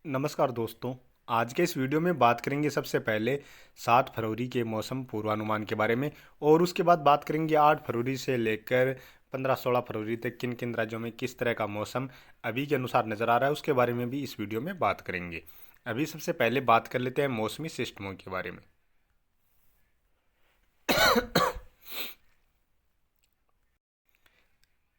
नमस्कार दोस्तों। आज के इस वीडियो में बात करेंगे सबसे पहले 7 फरवरी के मौसम पूर्वानुमान के बारे में और उसके बाद बात करेंगे 8 फरवरी से लेकर 15-16 फरवरी तक किन किन राज्यों में किस तरह का मौसम अभी के अनुसार नज़र आ रहा है, उसके बारे में भी इस वीडियो में बात करेंगे। अभी सबसे पहले बात कर लेते हैं मौसमी सिस्टमों के बारे में।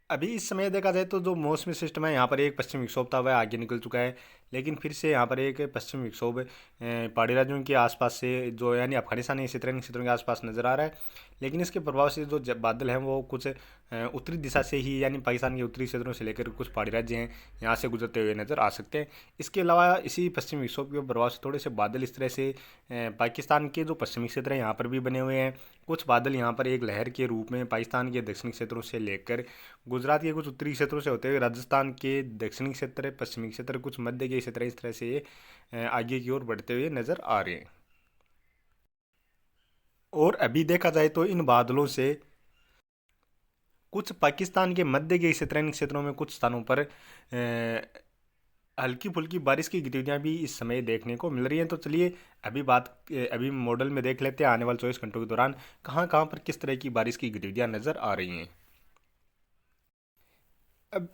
अभी इस समय देखा जाए तो जो मौसमी सिस्टम है, यहाँ पर एक पश्चिमी विक्षोभ था, वह आगे निकल चुका है। लेकिन फिर से यहाँ पर एक पश्चिमी विक्षोभ पहाड़ी राज्यों के आसपास से जो यानी अफगानिस्तान इसी तरह क्षेत्रों के आसपास नजर आ रहा है। लेकिन इसके प्रभाव से जो बादल हैं वो कुछ उत्तरी दिशा से ही यानी पाकिस्तान के उत्तरी क्षेत्रों से लेकर कुछ पहाड़ी राज्य हैं यहाँ से गुजरते हुए नजर आ सकते हैं। इसके अलावा इसी पश्चिमी विक्षोभ के प्रभाव से थोड़े से बादल इस तरह से पाकिस्तान के जो पश्चिमी क्षेत्र हैं यहाँ पर भी बने हुए हैं। कुछ बादल यहाँ पर एक लहर के रूप में पाकिस्तान के दक्षिणी क्षेत्रों से लेकर गुजरात के कुछ उत्तरी क्षेत्रों से होते हुए राजस्थान के दक्षिणी क्षेत्र, पश्चिमी क्षेत्र, कुछ मध्य के क्षेत्र इस तरह से ये आगे की ओर बढ़ते हुए नजर आ रहे हैं। और अभी देखा जाए तो इन बादलों से कुछ पाकिस्तान के मध्य के क्षेत्र, इन क्षेत्रों में कुछ स्थानों पर हल्की फुल्की बारिश की गतिविधियां भी इस समय देखने को मिल रही हैं। तो चलिए अभी मॉडल में देख लेते हैं आने वाले 24 घंटों के दौरान कहाँ कहाँ पर किस तरह की बारिश की गतिविधियां नजर आ रही हैं। अब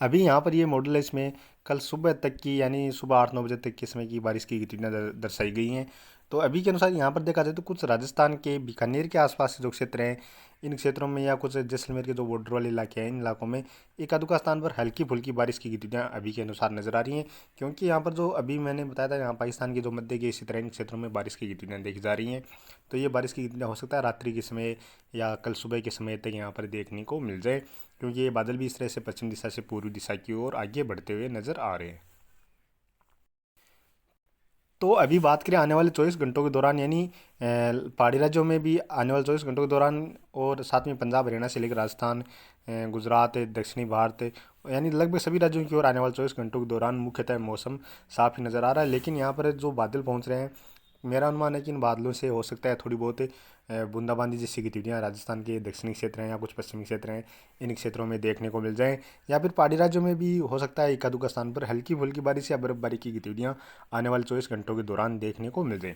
अभी यहाँ पर ये मॉडल है, इसमें कल सुबह तक की यानी सुबह 8-9 बजे तक के समय की बारिश की गतिविधियाँ दर्शाई गई हैं। तो अभी के अनुसार यहाँ पर देखा जाए तो कुछ राजस्थान के बीकानेर के आसपास के जो क्षेत्र हैं, इन क्षेत्रों में या कुछ जैसलमेर के जो बॉर्डर वाले इलाके हैं, इन इलाकों में एक आधुका स्थान पर हल्की फुल्की बारिश की गतिविधियाँ अभी के अनुसार नजर आ रही हैं। क्योंकि यहाँ पर जो अभी मैंने बताया था, यहाँ पाकिस्तान के जो मध्य के क्षेत्र हैं, इन क्षेत्रों में बारिश की गतिविधियाँ देखी जा रही हैं। तो ये बारिश की गतिविधियाँ हो सकता है रात्रि के समय या कल सुबह के समय तक यहाँ पर देखने को मिल जाए, क्योंकि ये बादल भी इस तरह से पश्चिम दिशा से पूर्वी दिशा की ओर आगे बढ़ते हुए नजर आ रहे हैं। तो अभी बात करें आने वाले 24 घंटों के दौरान, यानी पहाड़ी राज्यों में भी आने वाले 24 घंटों के दौरान और साथ में पंजाब हरियाणा से लेकर राजस्थान, गुजरात, दक्षिणी भारत, यानी लगभग सभी राज्यों की ओर आने वाले 24 घंटों के दौरान मुख्यतः मौसम साफ ही नज़र आ रहा है। लेकिन यहाँ पर जो बादल पहुँच रहे हैं, मेरा अनुमान है कि इन बादलों से हो सकता है थोड़ी बहुत बूंदाबांदी जैसी गतिविधियाँ राजस्थान के दक्षिणी क्षेत्र हैं या कुछ पश्चिमी क्षेत्र हैं, इन क्षेत्रों में देखने को मिल जाएं। या फिर पहाड़ी राज्यों में भी हो सकता है एक आधुका स्थान पर हल्की फुल्की बारिश या बर्फबारी की गतिविधियाँ आने वाले 24 घंटों के दौरान देखने को मिल जाएं।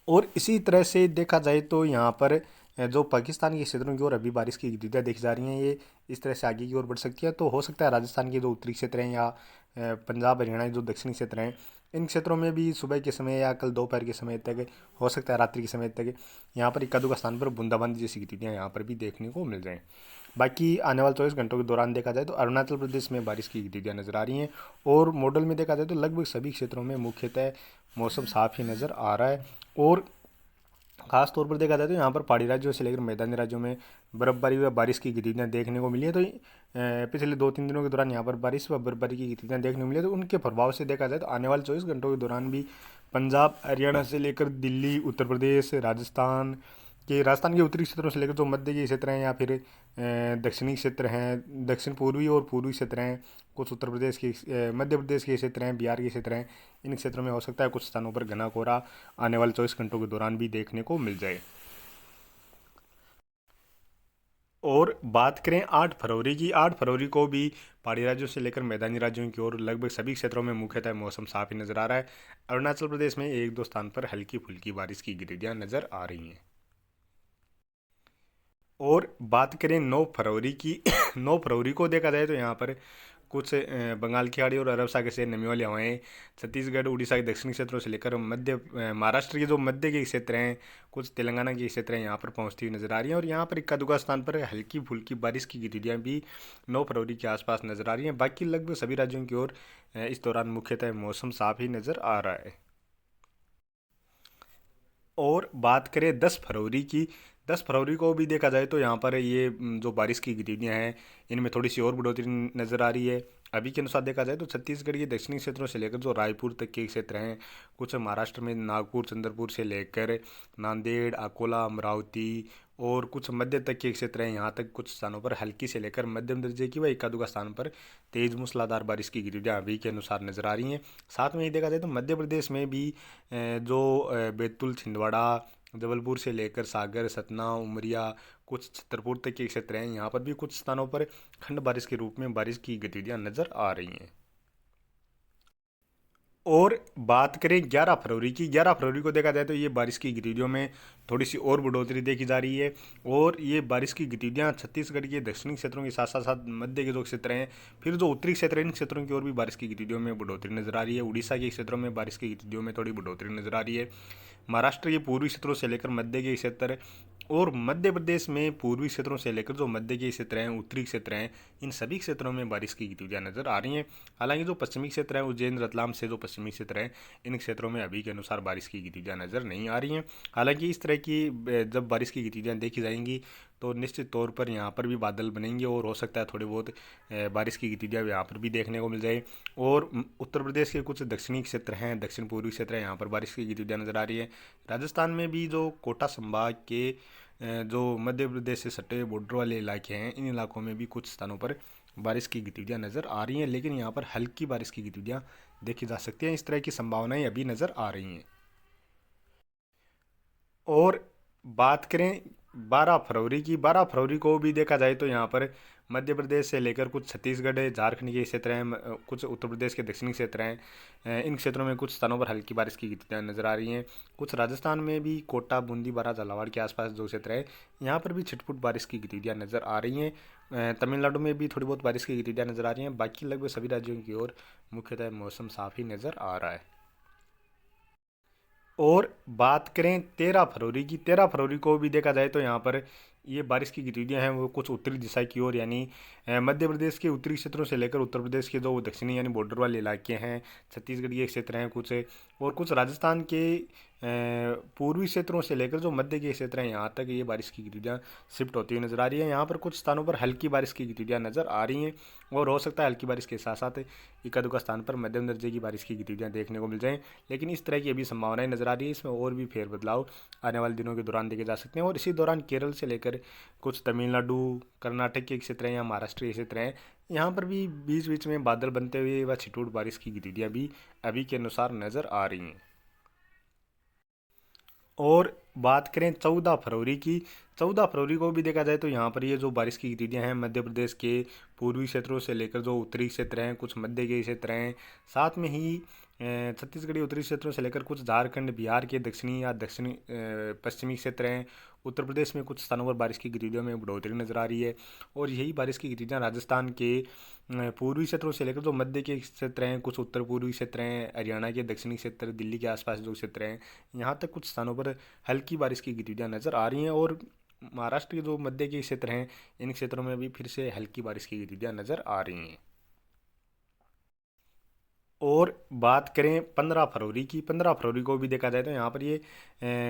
और इसी तरह से देखा जाए तो यहाँ पर जो पाकिस्तान के क्षेत्रों की ओर अभी बारिश की गतिविधियाँ देखी जा रही हैं, ये इस तरह से आगे की ओर बढ़ सकती है। तो हो सकता है राजस्थान के जो उत्तरी क्षेत्र हैं या पंजाब हरियाणा के जो दक्षिणी क्षेत्र हैं, इन क्षेत्रों में भी सुबह के समय या कल दोपहर के समय तक, हो सकता है रात्रि के समय तक, यहाँ पर इक्का दुक्का स्थान पर बूंदाबांदी जैसी गतिविधियाँ यहाँ पर भी देखने को मिल जाएँ। बाकी आने वाले 24 घंटों के दौरान देखा जाए तो अरुणाचल प्रदेश में बारिश की गतिविधियाँ नजर आ रही हैं। और मॉडल में देखा जाए तो लगभग सभी क्षेत्रों में मुख्यतः मौसम साफ ही नज़र आ रहा है। और खास तौर पर देखा जाए तो यहाँ पर पहाड़ी राज्यों से लेकर मैदानी राज्यों में बर्फबारी व बारिश की गतिविधियाँ देखने को मिली है। तो पिछले 2-3 दिनों के दौरान यहाँ पर बारिश व बर्फबारी की गतिविधियाँ देखने को मिली है। तो उनके प्रभाव से देखा जाए तो आने वाले 24 घंटों के दौरान भी पंजाब हरियाणा से लेकर दिल्ली, उत्तर प्रदेश, राजस्थान के उत्तरी क्षेत्रों से लेकर जो मध्य के क्षेत्र हैं या फिर दक्षिणी क्षेत्र हैं, दक्षिण पूर्वी और पूर्वी क्षेत्र हैं, कुछ उत्तर प्रदेश के मध्य प्रदेश के क्षेत्र हैं, बिहार के क्षेत्र हैं, इन क्षेत्रों में हो सकता है कुछ स्थानों पर घना कोहरा आने वाले 24 घंटों के दौरान भी देखने को मिल जाए। और बात करें 8 फरवरी की, 8 फरवरी को भी पहाड़ी राज्यों से लेकर मैदानी राज्यों की ओर लगभग सभी क्षेत्रों में मुख्यतः मौसम साफ ही नजर आ रहा है। अरुणाचल प्रदेश में एक दो स्थान पर हल्की फुल्की बारिश की गतिविधियां नजर आ रही हैं। और बात करें 9 फरवरी की 9 फरवरी को देखा जाए तो यहाँ पर कुछ बंगाल की खाड़ी और अरब सागर से नमी वाली हवाएं छत्तीसगढ़, उड़ीसा के दक्षिणी क्षेत्रों से लेकर महाराष्ट्र के जो मध्य के क्षेत्र हैं, कुछ तेलंगाना के क्षेत्र हैं, यहाँ पर पहुँचती हुई नजर आ रही हैं। और यहाँ पर इक्का दुक्का स्थान पर हल्की फुल्की बारिश की गतिविधियाँ भी 9 फरवरी के आसपास नजर आ रही हैं। बाकी लगभग सभी राज्यों की ओर इस दौरान मुख्यतः मौसम साफ ही नजर आ रहा है। और बात करें 10 फरवरी की, 10 फरवरी को भी देखा जाए तो यहाँ पर ये जो बारिश की गतिविधियाँ हैं, इनमें थोड़ी सी और बढ़ोतरी नज़र आ रही है। अभी के अनुसार देखा जाए तो छत्तीसगढ़ के दक्षिणी क्षेत्रों से लेकर जो रायपुर तक के क्षेत्र हैं, कुछ महाराष्ट्र में नागपुर, चंद्रपुर से लेकर नांदेड़, अकोला, अमरावती और कुछ मध्य तक के क्षेत्र हैं, यहाँ तक कुछ स्थानों पर हल्की से लेकर मध्यम दर्जे की व इक्का दुक्का स्थान पर तेज मूसलाधार बारिश की गतिविधियाँ अभी के अनुसार नजर आ रही हैं। साथ में ही देखा जाए तो मध्य प्रदेश में भी बैतूल, छिंदवाड़ा, जबलपुर से लेकर सागर, सतना, उमरिया, कुछ छतरपुर तक के क्षेत्र हैं, यहाँ पर भी कुछ स्थानों पर खंड बारिश के रूप में बारिश की गतिविधियाँ नजर आ रही हैं। और बात करें 11 फरवरी की, 11 फरवरी को देखा जाए तो ये बारिश की गतिविधियों में थोड़ी सी और बढ़ोतरी देखी जा रही है। और ये बारिश की गतिविधियाँ छत्तीसगढ़ के दक्षिणी क्षेत्रों के साथ साथ मध्य के जो क्षेत्र हैं, फिर जो उत्तरी क्षेत्र हैं, इन क्षेत्रों की ओर भी बारिश की गतिविधियों में बढ़ोतरी नजर आ रही है। उड़ीसा के क्षेत्रों में बारिश की गतिविधियों में थोड़ी बढ़ोतरी नजर आ रही है। महाराष्ट्र के पूर्वी क्षेत्रों से लेकर मध्य के क्षेत्र और मध्य प्रदेश में पूर्वी क्षेत्रों से लेकर जो मध्य के क्षेत्र हैं, उत्तरी क्षेत्र हैं, इन सभी क्षेत्रों में बारिश की गतिविधियां नजर आ रही हैं। हालांकि जो पश्चिमी क्षेत्र है, उज्जैन रतलाम से जो पश्चिमी क्षेत्र हैं, इन क्षेत्रों में अभी के अनुसार बारिश की गतिविधियां नजर नहीं आ रही हैं। हालांकि इस तरह की जब बारिश की गतिविधियां देखी जाएंगी तो निश्चित तौर पर यहाँ पर भी बादल बनेंगे और हो सकता है थोड़ी बहुत बारिश की गतिविधियाँ यहाँ पर भी देखने को मिल जाए। और उत्तर प्रदेश के कुछ दक्षिणी क्षेत्र हैं, दक्षिण पूर्वी क्षेत्र हैं, यहाँ पर बारिश की गतिविधियाँ नजर आ रही है। राजस्थान में भी जो कोटा संभाग के जो मध्य प्रदेश से सटे बॉर्डर वाले इलाके हैं, इन इलाकों में भी कुछ स्थानों पर बारिश की गतिविधियाँ नज़र आ रही हैं, लेकिन यहाँ पर हल्की बारिश की गतिविधियाँ देखी जा सकती हैं। इस तरह की संभावनाएं अभी नज़र आ रही हैं। और बात करें 12 फरवरी की, 12 फरवरी को भी देखा जाए तो यहाँ पर मध्य प्रदेश से लेकर कुछ छत्तीसगढ़ है, झारखंड के क्षेत्र हैं, कुछ उत्तर प्रदेश के दक्षिणी क्षेत्र हैं, इन क्षेत्रों में कुछ स्थानों पर हल्की बारिश की गतिविधियाँ नजर आ रही हैं। कुछ राजस्थान में भी कोटा, बूंदी, बारा, झालावाड़ के आसपास जो क्षेत्र है, यहाँ पर भी छिटपुट बारिश की गतिविधियाँ नजर आ रही हैं। तमिलनाडु में भी थोड़ी बहुत बारिश की गतिविधियाँ नजर आ रही हैं। बाकी लगभग सभी राज्यों की ओर मुख्यतः मौसम साफ ही नजर आ रहा है। और बात करें 13 फरवरी की, 13 फरवरी को भी देखा जाए तो यहाँ पर ये बारिश की गतिविधियाँ हैं वो कुछ उत्तरी दिशा की ओर, यानी मध्य प्रदेश के उत्तरी क्षेत्रों से लेकर उत्तर प्रदेश के जो दक्षिणी यानी बॉर्डर वाले इलाके हैं, छत्तीसगढ़ के क्षेत्र हैं कुछ, और कुछ राजस्थान के पूर्वी क्षेत्रों से लेकर जो मध्य के क्षेत्र हैं, यहाँ तक ये बारिश की गतिविधियाँ शिफ्ट होती हुई नजर आ रही है। यहाँ पर कुछ स्थानों पर हल्की बारिश की गतिविधियाँ नजर आ रही हैं और हो सकता है हल्की बारिश के साथ साथ इक्का दुक्का स्थान पर मध्यम दर्जे की बारिश की गतिविधियाँ देखने को मिल जाएँ, लेकिन इस तरह की अभी संभावनाएं नजर आ रही है। इसमें और भी फेरबदलाव आने वाले दिनों के दौरान देखे जा सकते हैं। और इसी दौरान केरल से लेकर कुछ तमिलनाडु, कर्नाटक के क्षेत्र हैं या महाराष्ट्र के क्षेत्र हैं, यहाँ पर भी बीच बीच में बादल बनते हुए व छिटपुट बारिश की गतिविधियाँ भी अभी के अनुसार नजर आ रही हैं। और बात करें 14 फरवरी की, 14 फरवरी को भी देखा जाए तो यहाँ पर ये जो बारिश की गतिविधियाँ हैं मध्य प्रदेश के पूर्वी क्षेत्रों से लेकर जो उत्तरी क्षेत्र हैं, कुछ मध्य के क्षेत्र हैं, साथ में ही छत्तीसगढ़ी उत्तरी क्षेत्रों से लेकर कुछ झारखंड, बिहार के दक्षिणी या दक्षिणी पश्चिमी क्षेत्र हैं, उत्तर प्रदेश में कुछ स्थानों पर बारिश की गतिविधियों में बढ़ोतरी नजर आ रही है। और यही बारिश की गतिविधियाँ राजस्थान के पूर्वी क्षेत्रों से लेकर जो मध्य के क्षेत्र हैं, कुछ उत्तर पूर्वी क्षेत्र हैं, हरियाणा के दक्षिणी क्षेत्र, दिल्ली के आसपास जो क्षेत्र हैं, यहाँ तक कुछ स्थानों पर हल्की बारिश की गतिविधियाँ नजर आ रही हैं। और महाराष्ट्र के जो मध्य के क्षेत्र हैं, इन क्षेत्रों में भी फिर से हल्की बारिश की गतिविधियाँ नजर आ रही हैं। और बात करें 15 फरवरी की, 15 फरवरी को भी देखा जाए तो यहाँ पर ये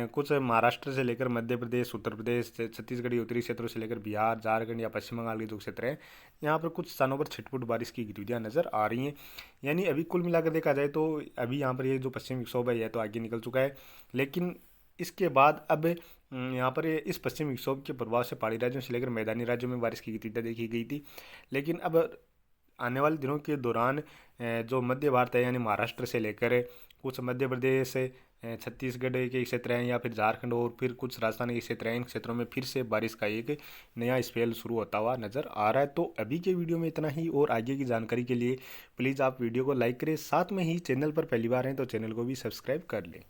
कुछ महाराष्ट्र से लेकर मध्य प्रदेश, उत्तर प्रदेश, छत्तीसगढ़ी उत्तरी क्षेत्रों से लेकर बिहार, झारखंड या पश्चिम बंगाल के जो क्षेत्र हैं, यहाँ पर कुछ स्थानों पर छिटपुट बारिश की गतिविधियाँ नजर आ रही हैं। यानी अभी कुल मिलाकर देखा जाए तो अभी यहाँ पर ये जो पश्चिमी विक्षोभ है यह तो आगे निकल चुका है, लेकिन इसके बाद अब यहाँ पर इस पश्चिमी विक्षोभ के प्रभाव से पहाड़ी राज्यों से लेकर मैदानी राज्यों में बारिश की गतिविधियाँ देखी गई थी। लेकिन अब आने वाले दिनों के दौरान जो मध्य भारत है यानी महाराष्ट्र से लेकर कुछ मध्य प्रदेश, छत्तीसगढ़ के क्षेत्र हैं या फिर झारखंड और फिर कुछ राजस्थान के क्षेत्र हैं, इन क्षेत्रों में फिर से बारिश का एक नया स्पेल शुरू होता हुआ नज़र आ रहा है। तो अभी के वीडियो में इतना ही, और आगे की जानकारी के लिए प्लीज़ आप वीडियो को लाइक करें, साथ में ही चैनल पर पहली बार हैं तो चैनल को भी सब्सक्राइब कर लें।